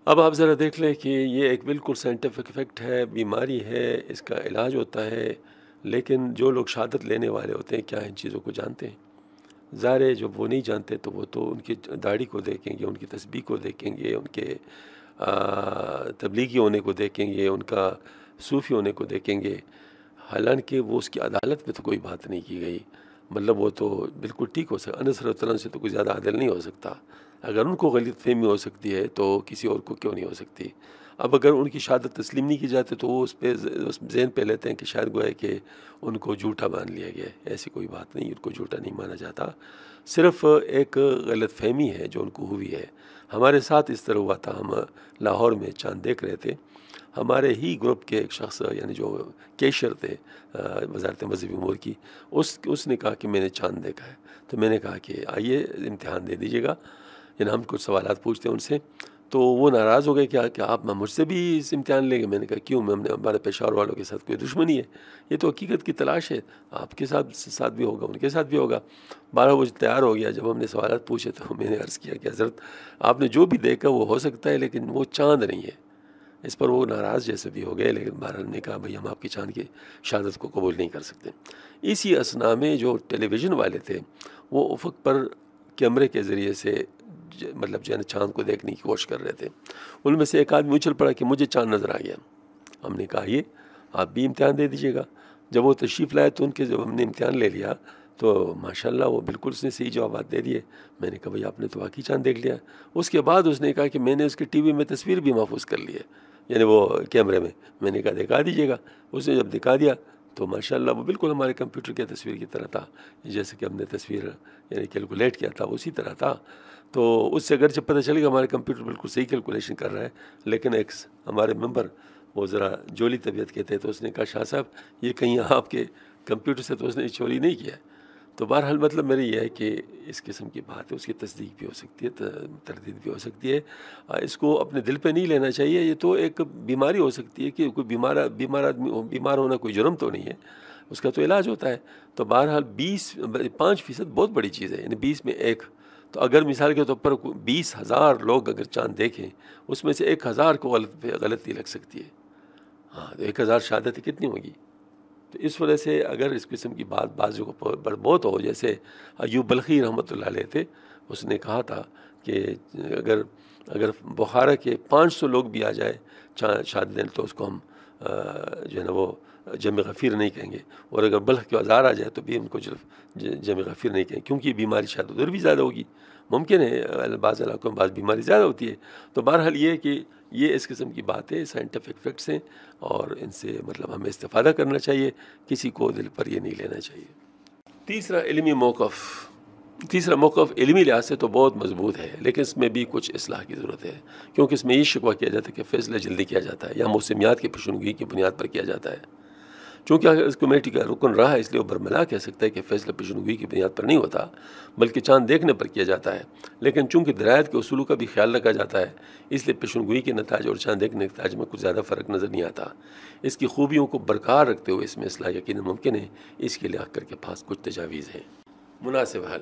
اب آپ ذرا دیکھ لیں کہ یہ ایک بالکل سائنٹیفک فیکٹ ہے، بیماری ہے، اس کا علاج ہوتا ہے، لیکن جو لوگ شہادت لینے والے ہوتے ہیں کیا ان چیزوں کو جانتے ہیں؟ ظاہر ہے جب وہ نہیں جانتے تو وہ تو ان کی داڑھی کو دیکھیں گے، ان کی تسبیح کو دیکھیں گے، ان کے تبلیغی ہونے کو دیکھیں گے، ان کا صوفی ہونے کو دیکھیں گے، حالانکہ وہ اس کی عدالت میں تو کوئی بات نہیں کی گئی. مطلب وہ تو بالکل ٹھیک ہو سکتا، انس رضی اللہ عنہ سے تو کوئی زیادہ عادل نہیں ہو سکتا. اگر ان کو غلط فہمی ہو سکتی ہے تو کسی اور کو کیوں نہیں ہو سکتی؟ اب اگر ان کی شہادت تسلیم نہیں کی جاتی تو وہ اس ذہن پہ لیتے ہیں کہ شاید گویا کہ ان کو جھوٹا مان لیا گیا. ایسی کوئی بات نہیں، ان کو جھوٹا نہیں مانا جاتا، صرف ایک غلط فہمی ہے جو ان کو ہوئی ہے. ہمارے ساتھ اس طرح ہوا تھا، ہم لاہور میں چاند دیکھ رہے تھے. ہمارے ہی گروپ کے ایک شخص یعنی جو کیشر تھے وزارت مذہبی امور کی، اس نے کہا کہ میں نے چاند دیکھا ہے. تو میں نے کہا کہ آئیے امتحان دے دیجیے گا، یعنی ہم کچھ سوالات پوچھتے ہیں ان سے. تو وہ ناراض ہو گئے کہ آپ مجھ سے بھی اس امتحان لیں گے. میں نے کہا کیوں؟ ہمارے پشاور والوں کے ساتھ کوئی دشمنی ہے؟ یہ تو حقیقت کی تلاش ہے، آپ کے ساتھ بھی ہوگا، ان کے ساتھ بھی ہوگا. بارہ وہ تیار ہو گیا. جب ہم نے سوالات پوچھے تو میں نے عرض کیا کہ حضرت آپ نے جو بھی دیکھا وہ ہو سکتا ہے لیکن وہ چاند نہیں ہے. اس پر وہ ناراض جیسے بھی ہو گئے، لیکن بہرحال نے کہا بھئی ہم آپ کی چاند کی شہادت کو قبول نہیں کر سکتے. اسی اثنا میں جو ٹیلی ویژن والے تھے وہ افق پر کیمرے کے ذریعے سے مطلب جو ہے نا چاند کو دیکھنے کی کوشش کر رہے تھے. ان میں سے ایک آدمی اچھل پڑا کہ مجھے چاند نظر آ گیا. ہم نے کہا یہ آپ بھی امتحان دے دیجیے گا. جب وہ تشریف لائے تو ان کے جب ہم نے امتحان لے لیا تو ماشاءاللہ وہ بالکل اس نے صحیح جوابات دے دیے. میں نے کہا بھئی آپ نے تو واقعی چاند دیکھ لیا. اس کے بعد اس نے کہا کہ میں نے اس کے ٹی وی میں تصویر بھی محفوظ کر لی ہے. یعنی وہ کیمرے میں نے کہا دکھا دیجیے گا. اس نے جب دکھا دیا تو ماشاءاللہ وہ بالکل ہمارے کمپیوٹر کی تصویر کی طرح تھا, جیسے کہ ہم نے تصویر یعنی کیلکولیٹ کیا تھا اسی طرح تھا. تو اس سے اگرچہ پتہ چلے گا ہمارے کمپیوٹر بالکل صحیح کیلکولیشن کر رہا ہے, لیکن ایک ہمارے ممبر وہ ذرا جولی طبیعت کے تھے, تو اس نے کہا شاہ صاحب یہ کہیں آپ کے کمپیوٹر سے تو اس نے چوری نہیں کیا. تو بہرحال مطلب میری یہ ہے کہ اس قسم کی بات ہے, اس کی تصدیق بھی ہو سکتی ہے, تردید بھی ہو سکتی ہے. اس کو اپنے دل پہ نہیں لینا چاہیے. یہ تو ایک بیماری ہو سکتی ہے کہ کوئی بیمار ہونا کوئی جرم تو نہیں ہے, اس کا تو علاج ہوتا ہے. تو بہرحال 5% بہت بڑی چیز ہے, یعنی 20 میں 1. تو اگر مثال کے طور پر 20,000 لوگ اگر چاند دیکھیں, اس میں سے 1,000 کو غلطی لگ سکتی ہے. ہاں تو 1,000 شہادتیں کتنی ہوگی؟ تو اس وجہ سے اگر اس قسم کی بات بعضوں کو بہت ہو, جیسے ایوب بلخی رحمۃ اللہ علیہ تھے, اس نے کہا تھا کہ اگر بخارا کے 500 لوگ بھی آ جائے شہادت دیں تو اس کو ہم جو ہے نا وہ جمع غفیر نہیں کہیں گے, اور اگر بلخ کے 1000 آ جائے تو بھی ان کو جمع غفیر نہیں کہیں, کیونکہ یہ بیماری شاید ادھر بھی زیادہ ہوگی. ممکن ہے بعض علاقوں میں بعض بیماری زیادہ ہوتی ہے. تو بہرحال یہ کہ یہ اس قسم کی باتیں سائنٹیفک فیکٹس ہیں, اور ان سے مطلب ہمیں استفادہ کرنا چاہیے, کسی کو دل پر یہ نہیں لینا چاہیے. تیسرا موقف علمی لحاظ سے تو بہت مضبوط ہے, لیکن اس میں بھی کچھ اصلاح کی ضرورت ہے, کیونکہ اس میں یہ شکوہ کیا جاتا ہے کہ فیصلہ جلدی کیا جاتا ہے یا موسمیات کی پیشنگوئی کی بنیاد پر کیا جاتا ہے. چونکہ اگر اس کمیٹی کا رکن رہا ہے, اس لیے وہ برملا کہہ سکتا ہے کہ فیصلہ پیشنگوئی کی بنیاد پر نہیں ہوتا بلکہ چاند دیکھنے پر کیا جاتا ہے. لیکن چونکہ درایت کے اصولوں کا بھی خیال رکھا جاتا ہے, اس لیے پیشنگوئی کے نتائج اور چاند دیکھنے کے نتائج میں کچھ زیادہ فرق نظر نہیں آتا. اس کی خوبیوں کو برقرار رکھتے ہوئے اس میں اصلاح یقیناً ممکن ہے. اس کے لیے آخر کے پاس کچھ تجاویز ہیں. مناسب حل.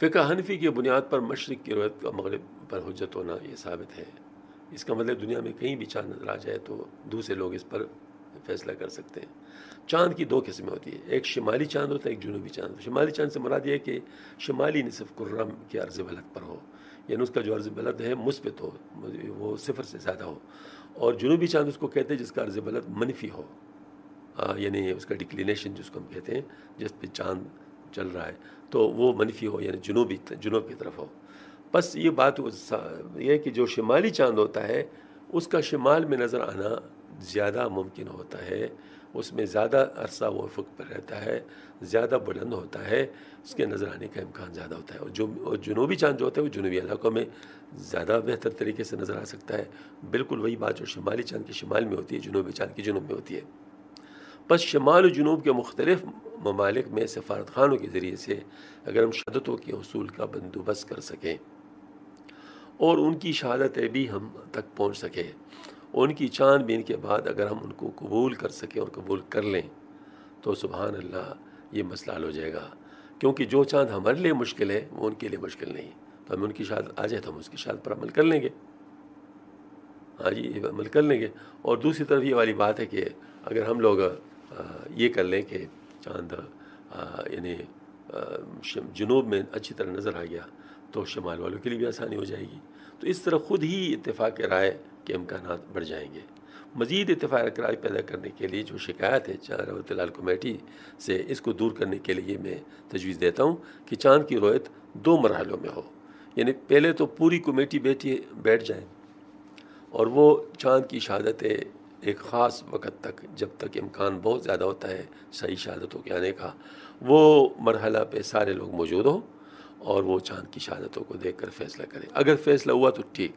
فقہ حنفی کی بنیاد پر مشرق کی روایت کا مغرب پر حجت ہونا یہ ثابت ہے. اس کا مطلب دنیا میں کہیں بھی چاند نظر آ جائے تو دوسرے لوگ اس پر فیصلہ کر سکتے ہیں. چاند کی 2 قسمیں ہوتی ہیں, ایک شمالی چاند ہوتا ہے, ایک جنوبی چاند. شمالی چاند سے مراد یہ ہے کہ شمالی نصف کرم کے عرض بلد پر ہو, یعنی اس کا جو عرض بلد ہے مثبت ہو, وہ 0 سے زیادہ ہو. اور جنوبی چاند اس کو کہتے ہیں جس کا عرض بلد منفی ہو, یعنی اس کا ڈکلینیشن جس کو ہم کہتے ہیں, جس پہ چاند چل رہا ہے تو وہ منفی ہو, یعنی جنوب کی طرف ہو. بس یہ بات یہ ہے کہ جو شمالی چاند ہوتا ہے اس کا شمال میں نظر آنا زیادہ ممکن ہوتا ہے, اس میں زیادہ عرصہ وہ افق پر رہتا ہے, زیادہ بلند ہوتا ہے, اس کے نظر آنے کا امکان زیادہ ہوتا ہے. اور جنوبی چاند جو ہوتا ہے وہ جنوبی علاقوں میں زیادہ بہتر طریقے سے نظر آ سکتا ہے. بالکل وہی بات جو شمالی چاند کے شمال میں ہوتی ہے جنوبی چاند کی جنوب میں ہوتی ہے. بس شمال و جنوب کے مختلف ممالک میں سفارت خانوں کے ذریعے سے اگر ہم شہادتوں کے حصول کا بندوبست کر سکیں اور ان کی شہادتیں بھی ہم تک پہنچ سکیں, ان کی چاند بین کے بعد اگر ہم ان کو قبول کر سکیں اور قبول کر لیں تو سبحان اللہ یہ مسئلہ حل ہو جائے گا. کیونکہ جو چاند ہمارے لیے مشکل ہے وہ ان کے لیے مشکل نہیں. تو ہمیں ان کی شہادت آ جائے تو ہم اس کی شہادت پر عمل کر لیں گے. ہاں جی, عمل کر لیں گے. اور دوسری طرف یہ والی بات ہے کہ اگر ہم لوگ یہ کر لیں کہ چاند یعنی جنوب میں اچھی طرح نظر آ گیا تو شمال والوں کے لیے بھی آسانی ہو جائے گی. تو اس طرح خود ہی اتفاق رائے کے امکانات بڑھ جائیں گے. مزید اتفاق رائے پیدا کرنے کے لیے جو شکایت ہے رحمۃ اللہ کمیٹی سے, اس کو دور کرنے کے لیے میں تجویز دیتا ہوں کہ چاند کی رویت 2 مرحلوں میں ہو. یعنی پہلے تو پوری کمیٹی بیٹھ جائیں اور وہ چاند کی شہادتیں ایک خاص وقت تک, جب تک امکان بہت زیادہ ہوتا ہے صحیح شہادتوں کے آنے کا, وہ مرحلہ پہ سارے لوگ موجود ہوں اور وہ چاند کی شہادتوں کو دیکھ کر فیصلہ کریں. اگر فیصلہ ہوا تو ٹھیک,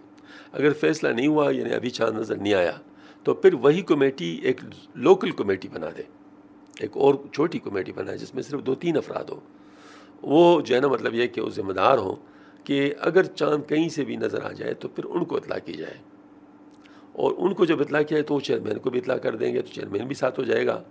اگر فیصلہ نہیں ہوا یعنی ابھی چاند نظر نہیں آیا تو پھر وہی کمیٹی ایک لوکل کمیٹی بنا دے, ایک اور چھوٹی کمیٹی بنائے جس میں صرف 2-3 افراد ہوں. وہ جو ہے نا مطلب یہ کہ وہ ذمہ دار ہوں کہ اگر چاند کہیں سے بھی نظر آ جائے تو پھر ان کو اطلاع کی جائے, اور ان کو جب اطلاع کیا ہے تو چیئرمین کو بھی اطلاع کر دیں گے تو چیئرمین بھی ساتھ ہو جائے گا.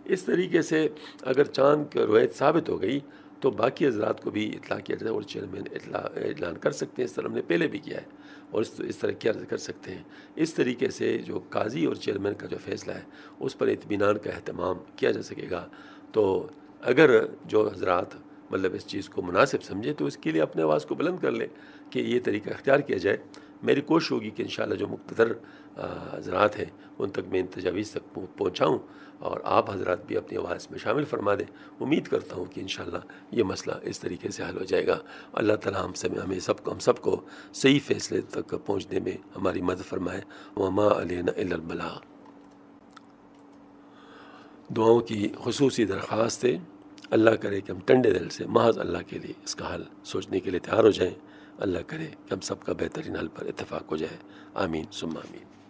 اس طریقے سے اگر چاند کی رویت ثابت ہو گئی تو باقی حضرات کو بھی اطلاع کیا جائے اور چیئرمین اعلان کر سکتے ہیں. اس طرح ہم نے پہلے بھی کیا ہے اور اس طرح کیا کر سکتے ہیں. اس طریقے سے جو قاضی اور چیئرمین کا جو فیصلہ ہے اس پر اطمینان کا اہتمام کیا جا سکے گا. تو اگر جو حضرات مطلب اس چیز کو مناسب سمجھے تو اس کے لیے اپنے آواز کو بلند کر لے کہ یہ طریقہ اختیار کیا جائے۔ میری کوشش ہوگی کہ انشاءاللہ جو مقتدر حضرات ہیں ان تک میں ان تجاویز تک پہنچاؤں، اور آپ حضرات بھی اپنی آواز میں شامل فرما دیں۔ امید کرتا ہوں کہ انشاءاللہ یہ مسئلہ اس طریقے سے حل ہو جائے گا۔ اللہ تعالیٰ ہم سب کو صحیح فیصلے تک پہنچنے میں ہماری مدد فرمائے۔ وما علینا الا البلاغ۔ دعاؤں کی خصوصی درخواست ہے، اللہ کرے کہ ہم ٹھنڈے دل سے محض اللہ کے لیے اس کا حل سوچنے کے لیے تیار ہو جائیں۔ اللہ کرے کہ ہم سب کا بہترین حل پر اتفاق ہو جائے۔ آمین ثم آمین۔